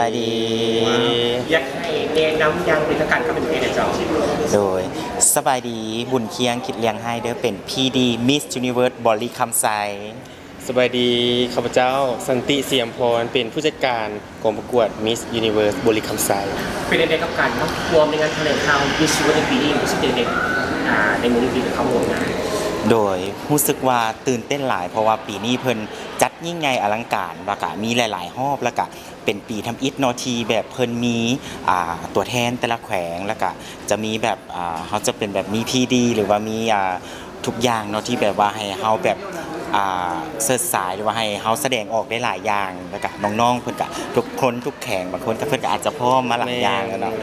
ายดีอยากให้แนะนำยังเป็นทางการก็เป็นเพจจอโดยสบายดีบุญเคียงคิดเลี้ยงให้เด้อเป็น PD Miss Universe บริคำไซสบายดีข้าพเจ้าสันติเสียมพรเป็นผู้จัดการกองประกวด Miss Universe บริคำไซเป็นเด็กกับการเข้ารวมในงานแถลงข่าว Miss Universe ในปีนี้รู้สึกเด็กในมือปีเข้าร่วมงานโดยรู้สึกว่าตื่นเต้นหลายเพราะว่าปีนี้เพิ่นจัดยิ่งใหญ่อลังการแล้วก็มีหลายๆรอบแล้วก็เป็นปีทำอิฐนอทีแบบเพิ่นมีตัวแทนแต่ละแขวงแล้วก็จะมีแบบเขาจะเป็นแบบมี PD หรือว่ามีทุกอย่างเนาะที่แบบว่าให้เฮาแบบเสิร์ชสายหรือว่าให้เฮาแสดงออกได้หลายอย่างแล้วก็น้องๆเพิ่นก็ทุกคนทุกแข่งบางคนก็เพิ่นก็อาจจะพร้อมมาหลายอย่างแล้วเนาะ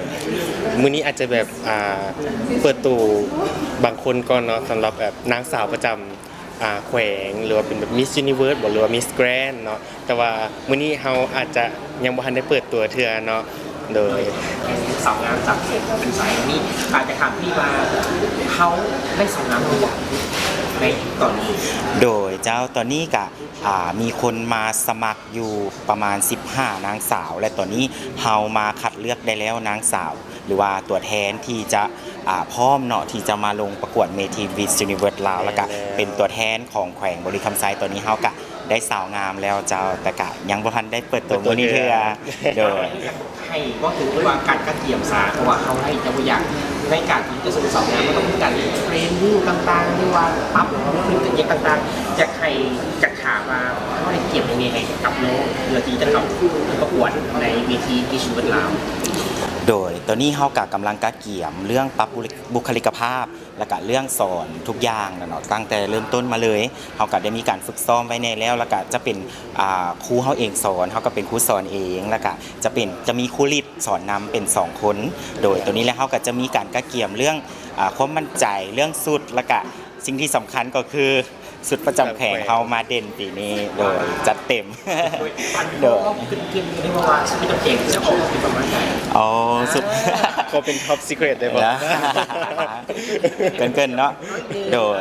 มื้อนี้อาจจะแบบเปิดตู้บางคนก่อนเนาะสำหรับแบบนางสาวประจำแขวงหรือว่าเป็นแบบ Miss Universe หรือว่า Miss Grand เนาะแต่ว่ามื้อนี้เฮาอาจจะยังบ่ทันได้เปิดตัวเทื่อเนาะโดยสาวงามจากเป็นสายนี้อาจจะถามพี่ว่าเขาได้สาวงามหรือยังในตอนนี้โดยเจ้าตอนนี้ก็มีคนมาสมัครอยู่ประมาณ15นางสาวและตอนนี้เฮามาคัดเลือกได้แล้วนางสาวหรือว่าตัวแทนที่จะพร้อมเนาะที่จะมาลงประกวดเมทีมิสยูนิเวิร์สลาวแล้วก็เป็นตัวแทนของแขวงบริคำไซตอนนี้เฮาก็ได้สาวงามแล้วเจ้าแต่ก็ยังบ่ทันได้เปิดตัวมื้อนี้เทื่อโดยให้ว่าถือว่าการกระเทียมสาเพราะว่าเขาให้จะบ่อยากในการที่จะสอบงานมันต้องมีการเทรนนิ่งต่างๆหรือว่าปรับพื้นฐานต่างๆจะให้จะถามว่าเขาได้เก็บยังไงกับน้องเพื่อที่จะเข้าประกวดในเวทีมิสยูนิเวิร์สลาวโดยตอนนี้เฮาก็กำลังกะเกี่ยมเรื่องปรับบุคลิกภาพและก็เรื่องสอนทุกอย่างเนาะตั้งแต่เริ่มต้นมาเลยเฮาก็ได้มีการฝึกซ้อมไว้ในแล้วแล้วก็จะเป็นครูเฮาเองสอนเฮาก็เป็นครูสอนเองแล้วก็จะมีครูลิดสอนนำเป็น2คนโดยตัวนี้แล้วเฮาก็จะมีการกะเกี่ยมเรื่องความมั่นใจเรื่องสุดแล้วก็สิ่งที่สำคัญก็คือสุดประจำแข่งเฮามาเด่นปีนี้โดยจัดเต็มโดยขึ้นเกมได้ว่าสุดประจำแข่งจะออกเป็นประมาณไหนอ๋อสุดก็เป็นท็อปซีเครตได้ป่ะเกินเนาะโดย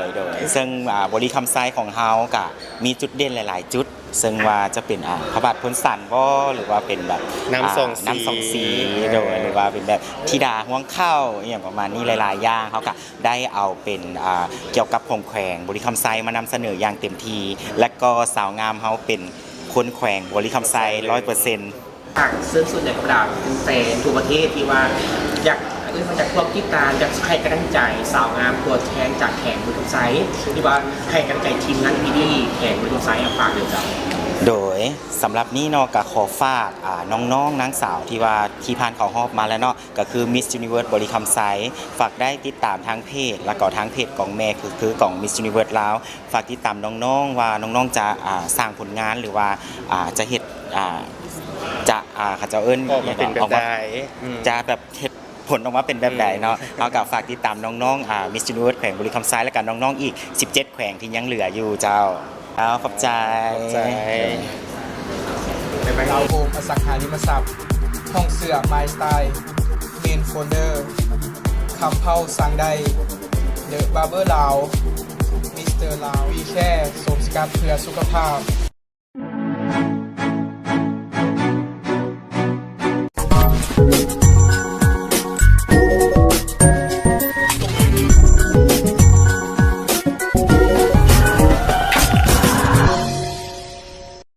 ซึ่งบริคำไซของเฮาก็มีจุดเด่นหลายๆจุดซึ่งว่าจะเป็นพระบาทพ้นสันบ่หรือว่าเป็นแบบน้ำสองสีโดยหรือว่าเป็นแบบธิดาห่วงเข้าอย่างประมาณนี้หลายๆอย่างเขาก็ได้เอาเป็นเกี่ยวกับของแขวงบริคำไซมานำเสนออย่างเต็มทีและก็สาวงามเขาเป็นคนแขวงบริคำไซ 100%ต่างซึ่งส่วนใหญ่กับดาวเป็นแฟนทั่วประเทศที่ว่าอยากมาจากความคิดการอยากให้กำลังใจสาวงามตัวแทนจากแข่งบริคำไซที่ว่าให้กำลังใจทีมงานพีดีแข่งบริคำไซฝากเดี๋ยวจ้ะโดยสำหรับนี้เนาะก็ขอฝากน้องๆนางสาวที่ว่าที่ผ่านเข้ารอบมาแล้วเนาะก็คือ Miss Universe บริคำไซฝากได้ติดตามทางเพจแล้วก็ทางเพจของแม่คือของ Miss Universe ลาวฝากติดตามน้องๆว่าน้องๆจะสร้างผลงานหรือว่าจะเฮ็ดจะเขาจะเป็นแบบใดจะแบบเฮ็ดผลออกมาเป็นแบบใดเนาะเอากับฝากติดตามน้องๆMiss Universe แขวงบริคำไซและกันน้องๆอีก17แขวงที่ยังเหลืออยู่เจ้าขอบใจเราโอมอสังหาริมทรัพย์ห้องเสื้อไมสไตล์เมนโฟลเดอร์คำเผาสั่งได้เดอะบาร์เบอร์ลาวมิสเตอร์ลาววีแค่สมสกัดเพื่อสุขภาพ